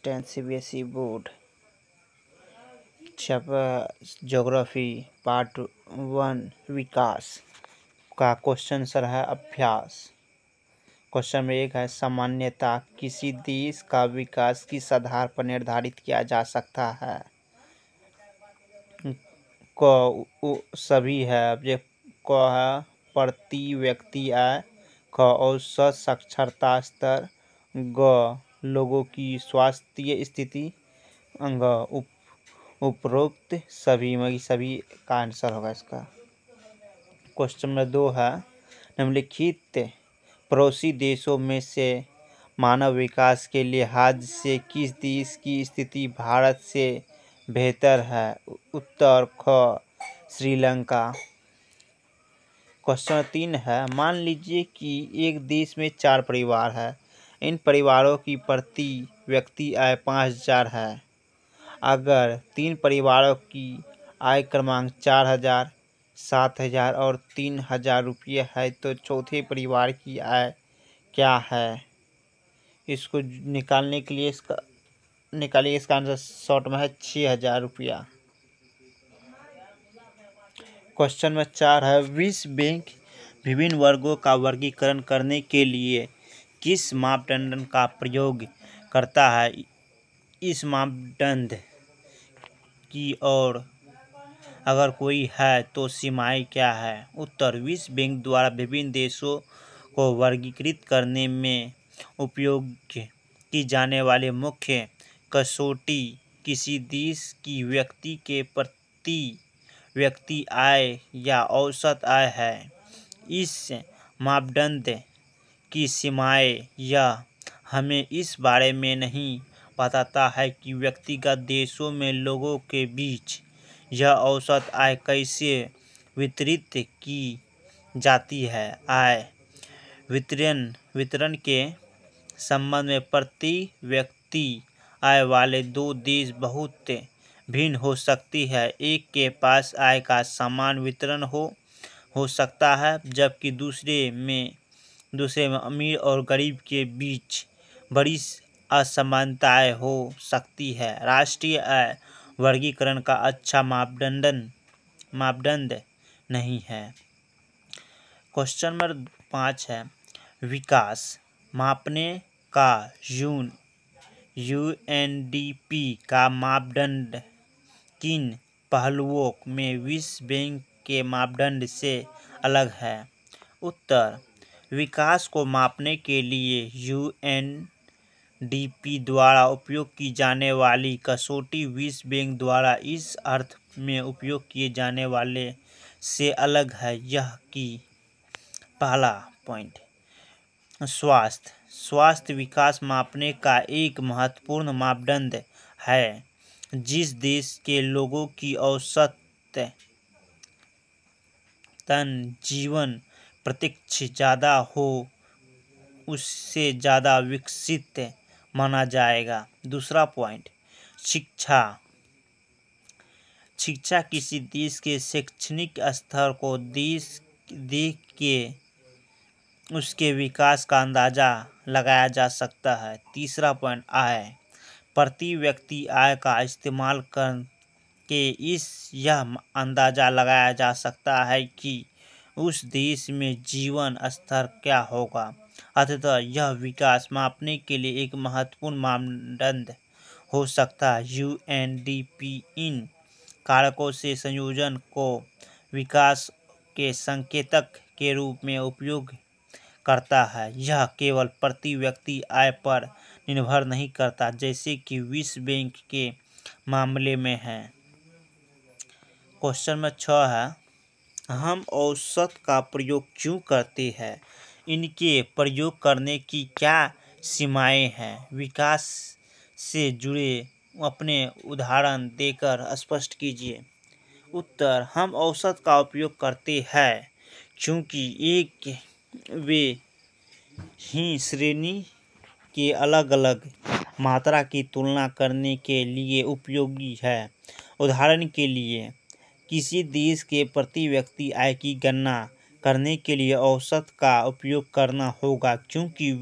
10 CBSE board geography part 1 विकास का question answer है अभ्यास। क्वेश्चन में एक है, सामान्यतः किसी देश का विकास किस आधार पर निर्धारित किया जा सकता है। सभी है। क है प्रति व्यक्ति आय, ख औसत साक्षरता स्तर, ग लोगों की स्वास्थ्य स्थिति, ग उपरोक्त सभी का आंसर होगा इसका। क्वेश्चन नंबर 2 है, निम्नलिखित पड़ोसी देशों में से मानव विकास के लिहाज से किस देश की स्थिति भारत से बेहतर है। उत्तर ख श्रीलंका। क्वेश्चन 3 है, मान लीजिए कि एक देश में 4 परिवार है। इन परिवारों की प्रति व्यक्ति आय 5000 है। अगर 3 परिवारों की आय क्रमांक 4000, 7000 और 3000 रुपये है तो चौथे परिवार की आय क्या है। इसको निकालने के लिए इसका आंसर शॉर्ट में है 6000 रुपया। क्वेश्चन नंबर 4 है, विश्व बैंक विभिन्न वर्गों का वर्गीकरण करने के लिए किस मापदंड का प्रयोग करता है। इस मापदंड की और अगर कोई है तो सीमाएं क्या है। उत्तर, विश्व बैंक द्वारा विभिन्न देशों को वर्गीकृत करने में उपयोग की जाने वाली मुख्य कसौटी किसी देश की व्यक्ति के प्रति व्यक्ति आय या औसत आय है। इस मापदंड की सीमाएं यह हमें इस बारे में नहीं बताता है कि व्यक्तिगत देशों में लोगों के बीच यह औसत आय कैसे वितरित की जाती है। आय वितरण के संबंध में प्रति व्यक्ति आय वाले 2 देश बहुत भिन्न हो सकती है। एक के पास आय का समान वितरण हो सकता है, जबकि दूसरे में अमीर और गरीब के बीच बड़ी असमानताएं हो सकती है। राष्ट्रीय आय वर्गीकरण का अच्छा मापदंड नहीं है। क्वेश्चन नंबर 5 है, विकास मापने का यूएनडीपी का मापदंड किन पहलुओं में विश्व बैंक के मापदंड से अलग है। उत्तर, विकास को मापने के लिए यूएनडीपी द्वारा उपयोग की जाने वाली कसौटी विश्व बैंक द्वारा इस अर्थ में उपयोग किए जाने वाले से अलग है यह कि पहला पॉइंट, स्वास्थ्य विकास मापने का एक महत्वपूर्ण मापदंड है। जिस देश के लोगों की औसत जीवन प्रतीक्षा ज़्यादा हो उससे ज़्यादा विकसित माना जाएगा। दूसरा पॉइंट, शिक्षा किसी देश के शैक्षणिक स्तर को देख के उसके विकास का अंदाज़ा लगाया जा सकता है। तीसरा पॉइंट, आय प्रति व्यक्ति आय का इस्तेमाल करके यह अंदाज़ा लगाया जा सकता है कि उस देश में जीवन स्तर क्या होगा। अतः यह विकास मापने के लिए एक महत्वपूर्ण मापदंड हो सकता है। यूएनडीपी इन कारकों से संयोजन को विकास के संकेतक के रूप में उपयोग करता है। यह केवल प्रति व्यक्ति आय पर निर्भर नहीं करता, जैसे कि विश्व बैंक के मामले में है। क्वेश्चन नंबर 6 है, हम औसत का प्रयोग क्यों करते हैं। इनके प्रयोग करने की क्या सीमाएं हैं। विकास से जुड़े अपने उदाहरण देकर स्पष्ट कीजिए। उत्तर, हम औसत का उपयोग करते हैं क्योंकि एक वे ही श्रेणी के अलग अलग मात्रा की तुलना करने के लिए उपयोगी है। उदाहरण के लिए, किसी देश के प्रति व्यक्ति आय की गणना करने के लिए औसत का उपयोग करना होगा, क्योंकि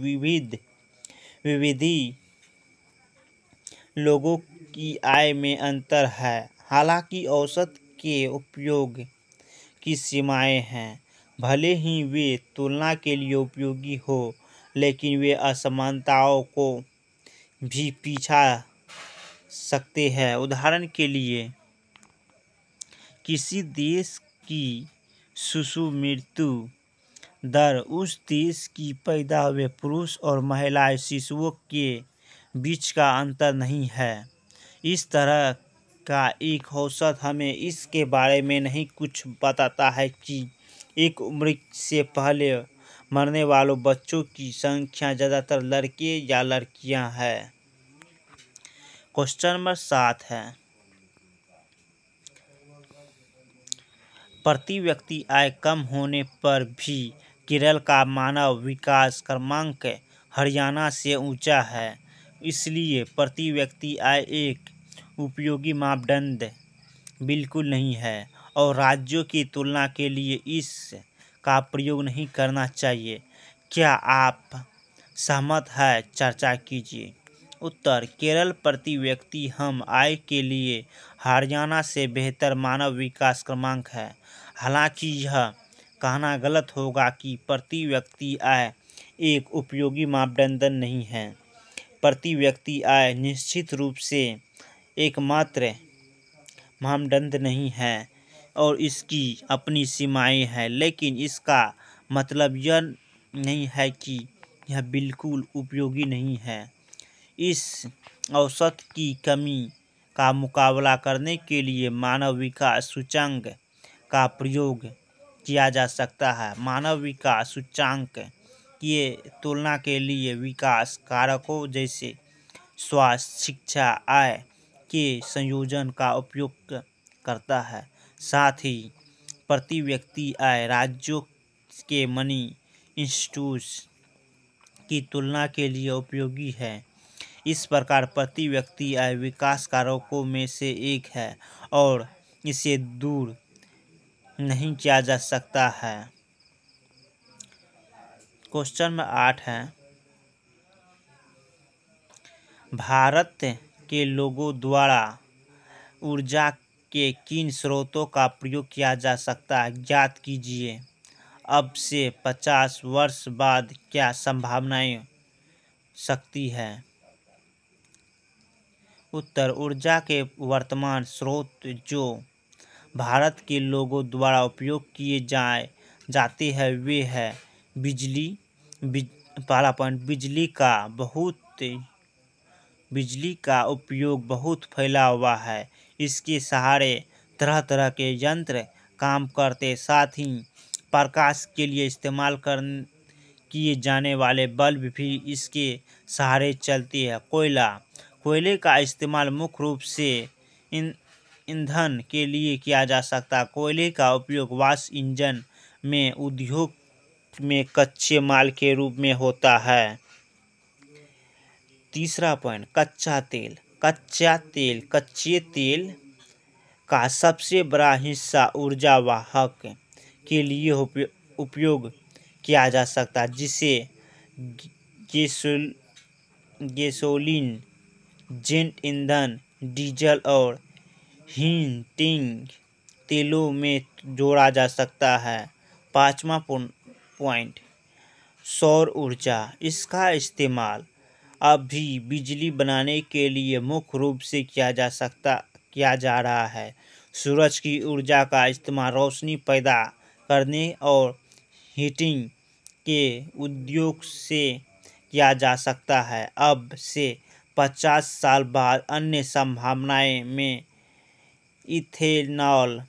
लोगों की आय में अंतर है। हालांकि औसत के उपयोग की सीमाएं हैं। भले ही वे तुलना के लिए उपयोगी हो, लेकिन वे असमानताओं को भी पीछा सकते हैं। उदाहरण के लिए, किसी देश की शिशु मृत्यु दर उस देश की पैदा हुए पुरुष और महिला शिशुओं के बीच का अंतर नहीं है। इस तरह का एक औसत हमें इसके बारे में नहीं कुछ बताता है कि एक उम्र से पहले मरने वालों बच्चों की संख्या ज़्यादातर लड़के या लड़कियां हैं। क्वेश्चन नंबर 7 है, प्रति व्यक्ति आय कम होने पर भी केरल का मानव विकास क्रमांक हरियाणा से ऊंचा है। इसलिए प्रति व्यक्ति आय एक उपयोगी मापदंड बिल्कुल नहीं है और राज्यों की तुलना के लिए इस का प्रयोग नहीं करना चाहिए। क्या आप सहमत हैं? चर्चा कीजिए। उत्तर: केरल प्रति व्यक्ति हम आय के लिए हरियाणा से बेहतर मानव विकास क्रमांक है। हालांकि यह कहना गलत होगा कि प्रति व्यक्ति आय एक उपयोगी मापदंड नहीं है। प्रति व्यक्ति आय निश्चित रूप से एकमात्र मापदंड नहीं है और इसकी अपनी सीमाएं हैं, लेकिन इसका मतलब यह नहीं है कि यह बिल्कुल उपयोगी नहीं है। इस औसत की कमी का मुकाबला करने के लिए मानव विकास सूचकांक का प्रयोग किया जा सकता है। मानव विकास सूचकांक की तुलना के लिए विकास कारकों जैसे स्वास्थ्य, शिक्षा, आय के संयोजन का उपयोग करता है। साथ ही प्रति व्यक्ति आय राज्यों के मनी इंस्टीट्यूट्स की तुलना के लिए उपयोगी है। इस प्रकार प्रति व्यक्ति आय विकास कारकों में से एक है और इसे दूर नहीं किया जा सकता है। क्वेश्चन नंबर 8 है, भारत के लोगों द्वारा ऊर्जा के किन स्रोतों का प्रयोग किया जा सकता है, ज्ञात कीजिए। अब से 50 वर्ष बाद क्या संभावनाएं सकती है? उत्तर: ऊर्जा के वर्तमान स्रोत जो भारत के लोगों द्वारा उपयोग किए जाते हैं वे है बिजली। पहला पॉइंट, बिजली का उपयोग बहुत फैला हुआ है। इसके सहारे तरह तरह के यंत्र काम करते, साथ ही प्रकाश के लिए इस्तेमाल किए जाने वाले बल्ब भी इसके सहारे चलती है। कोयले का इस्तेमाल मुख्य रूप से ईंधन के लिए किया जा सकता है। कोयले का उपयोग वाष्प इंजन में उद्योग में कच्चे माल के रूप में होता है। तीसरा पॉइंट, कच्चे तेल का सबसे बड़ा हिस्सा ऊर्जा वाहक के लिए उपयोग किया जा सकता है, जिसे गैसोलीन, जेट ईंधन, डीजल और हीटिंग तेलों में जोड़ा जा सकता है। पांचवा पॉइंट, सौर ऊर्जा। इसका इस्तेमाल अब भी बिजली बनाने के लिए मुख्य रूप से किया जा रहा है। सूरज की ऊर्जा का इस्तेमाल रोशनी पैदा करने और हीटिंग के उद्योग से किया जा सकता है। अब से 50 साल बाद अन्य संभावनाएं में इथेनॉल,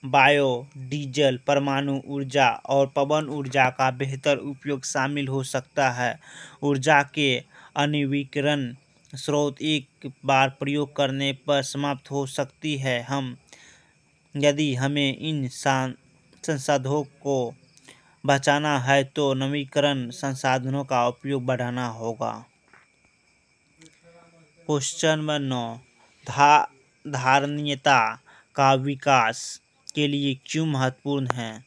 बायोडीजल, परमाणु ऊर्जा और पवन ऊर्जा का बेहतर उपयोग शामिल हो सकता है। ऊर्जा के नवीकरणीय स्रोत एक बार प्रयोग करने पर समाप्त हो सकती है। यदि हमें इन संसाधनों को बचाना है तो नवीकरणीय संसाधनों का उपयोग बढ़ाना होगा। क्वेश्चन नंबर 9, धारणीयता का विकास के लिए क्यों महत्वपूर्ण है?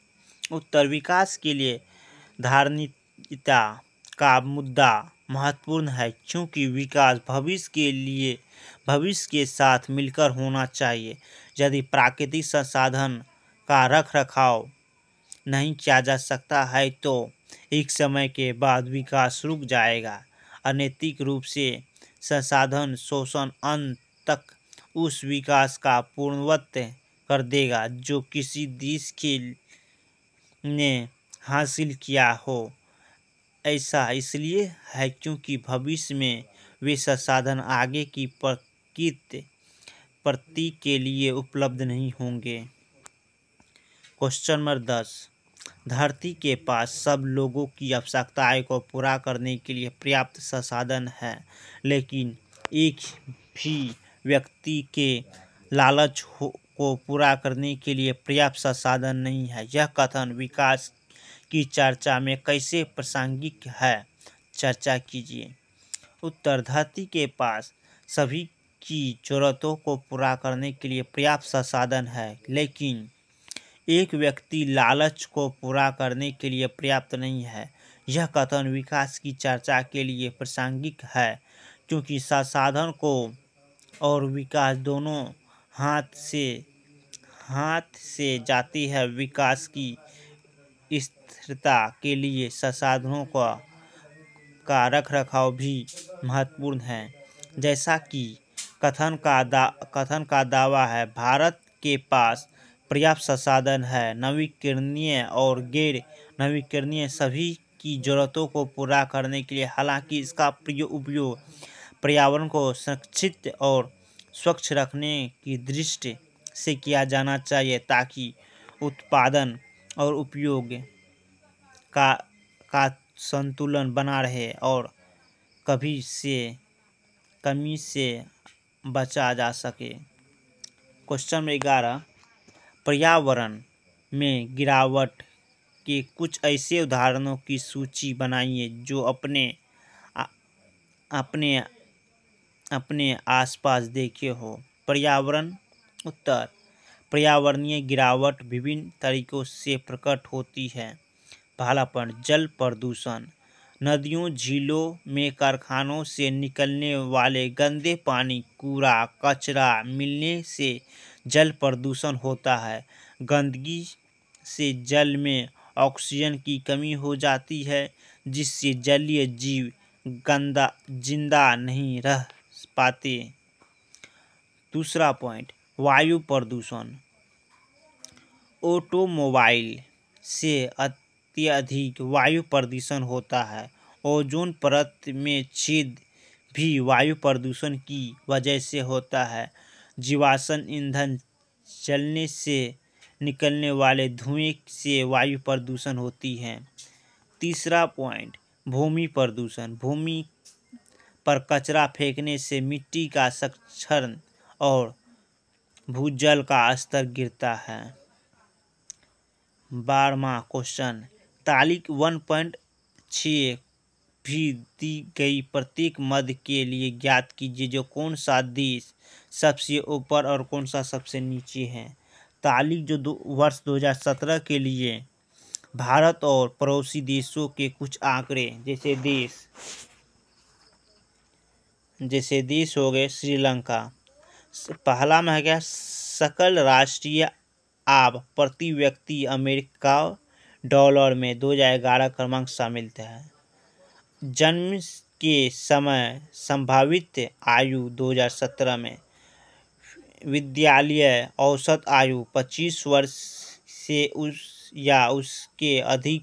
उत्तर: विकास के लिए धारणीयता का मुद्दा महत्वपूर्ण है क्योंकि विकास भविष्य के लिए भविष्य के साथ मिलकर होना चाहिए। यदि प्राकृतिक संसाधन का रख रखाव नहीं किया जा सकता है तो एक समय के बाद विकास रुक जाएगा। अनैतिक रूप से संसाधन शोषण अंत तक उस विकास का पूर्णवत कर देगा जो किसी देश के ने हासिल किया हो। ऐसा इसलिए है क्योंकि भविष्य में वे संसाधन आगे की प्रगति के लिए उपलब्ध नहीं होंगे। Question number 10। धरती के पास सब लोगों की आवश्यकताएं को पूरा करने के लिए पर्याप्त संसाधन है, लेकिन एक भी व्यक्ति के लालच को पूरा करने के लिए पर्याप्त संसाधन नहीं है। यह कथन विकास की चर्चा में कैसे प्रासंगिक है, चर्चा कीजिए। उत्तर: धरती के पास सभी की जरूरतों को पूरा करने के लिए पर्याप्त संसाधन है, लेकिन एक व्यक्ति लालच को पूरा करने के लिए पर्याप्त नहीं है। यह कथन विकास की चर्चा के लिए प्रासंगिक है क्योंकि संसाधन को और विकास दोनों हाथ से जाती है। विकास की स्थिरता के लिए संसाधनों का रखरखाव भी महत्वपूर्ण है। जैसा कि कथन का दावा है, भारत के पास पर्याप्त संसाधन है। नवीकरणीय और गैर नवीकरणीय सभी की जरूरतों को पूरा करने के लिए, हालांकि इसका उपयोग पर्यावरण को संरक्षित और स्वच्छ रखने की दृष्टि से किया जाना चाहिए ताकि उत्पादन और उपयोग का संतुलन बना रहे और कमी से बचा जा सके। Question number 11। पर्यावरण में गिरावट के कुछ ऐसे उदाहरणों की सूची बनाइए जो अपने आसपास देखे हो। पर्यावरण। उत्तर: पर्यावरणीय गिरावट विभिन्न तरीकों से प्रकट होती है। पहला पॉइंट, जल प्रदूषण। नदियों झीलों में कारखानों से निकलने वाले गंदे पानी, कूड़ा कचरा मिलने से जल प्रदूषण होता है। गंदगी से जल में ऑक्सीजन की कमी हो जाती है जिससे जलीय जीव जिंदा नहीं रह पाते। दूसरा पॉइंट, वायु प्रदूषण। ऑटोमोबाइल से अत्यधिक वायु प्रदूषण होता है। ओजोन परत में छेद भी वायु प्रदूषण की वजह से होता है। जीवाश्म ईंधन जलने से निकलने वाले धुएं से वायु प्रदूषण होती है। तीसरा पॉइंट, भूमि प्रदूषण। भूमि पर कचरा फेंकने से मिट्टी का क्षरण और भूजल का स्तर गिरता है। 12वां क्वेश्चन, तालिका 1.6 भी दी गई प्रत्येक मद के लिए ज्ञात कीजिए जो कौन सा देश सबसे ऊपर और कौन सा सबसे नीचे है। तालिका जो वर्ष 2017 के लिए भारत और पड़ोसी देशों के कुछ आंकड़े, जैसे देश हो गए श्रीलंका। पहला में है क्या, सकल राष्ट्रीय आय प्रति व्यक्ति अमेरिका डॉलर में 2011 क्रमांक शामिल है। जन्म के समय संभावित आयु 2017 में। विद्यालय औसत आयु 25 वर्ष से या उसके अधिक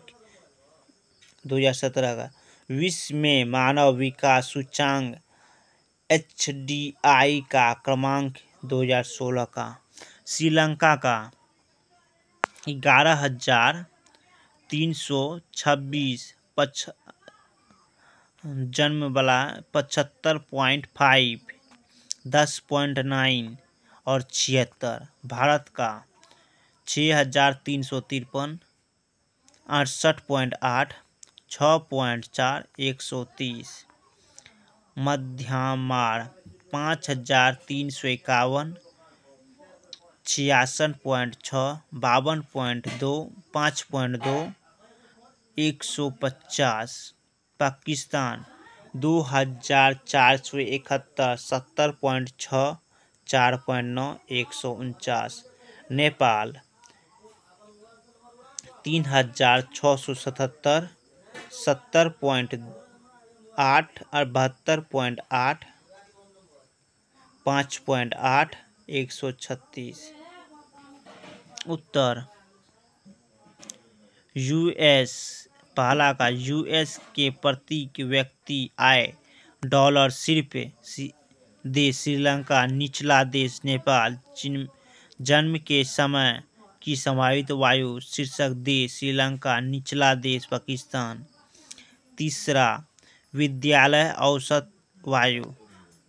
2017 का। विश्व में मानव विकास सूचकांक HDI का क्रमांक 2016 का। श्रीलंका का 11,326 जन्म वाला 75.5 10.9 और 76। भारत का 6,353 68.8 6.4 130। म्यांमार 5,351 66.6 52.2 5.2 150। पाकिस्तान 2471, 70.6, 4.9, 149। नेपाल 3677, 70.8, 72.8, 5.8, 136। उत्तर यूएस पहला का यूएस के प्रति व्यक्ति आय डॉलर सिर्फ देश श्रीलंका, निचला देश नेपाल, जन्म के समय की संभावित वायु शीर्षक देश श्रीलंका, निचला देश पाकिस्तान। तीसरा विद्यालय औसत वायु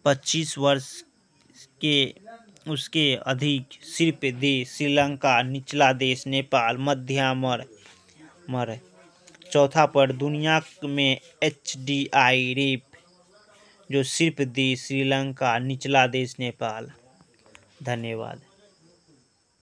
25 वर्ष के उसके अधिक सिर्फ देश श्रीलंका, निचला देश नेपाल, मध्यम मर। चौथा पर दुनिया में HDI रेप जो सिर्फ देश श्रीलंका, निचला देश नेपाल। धन्यवाद।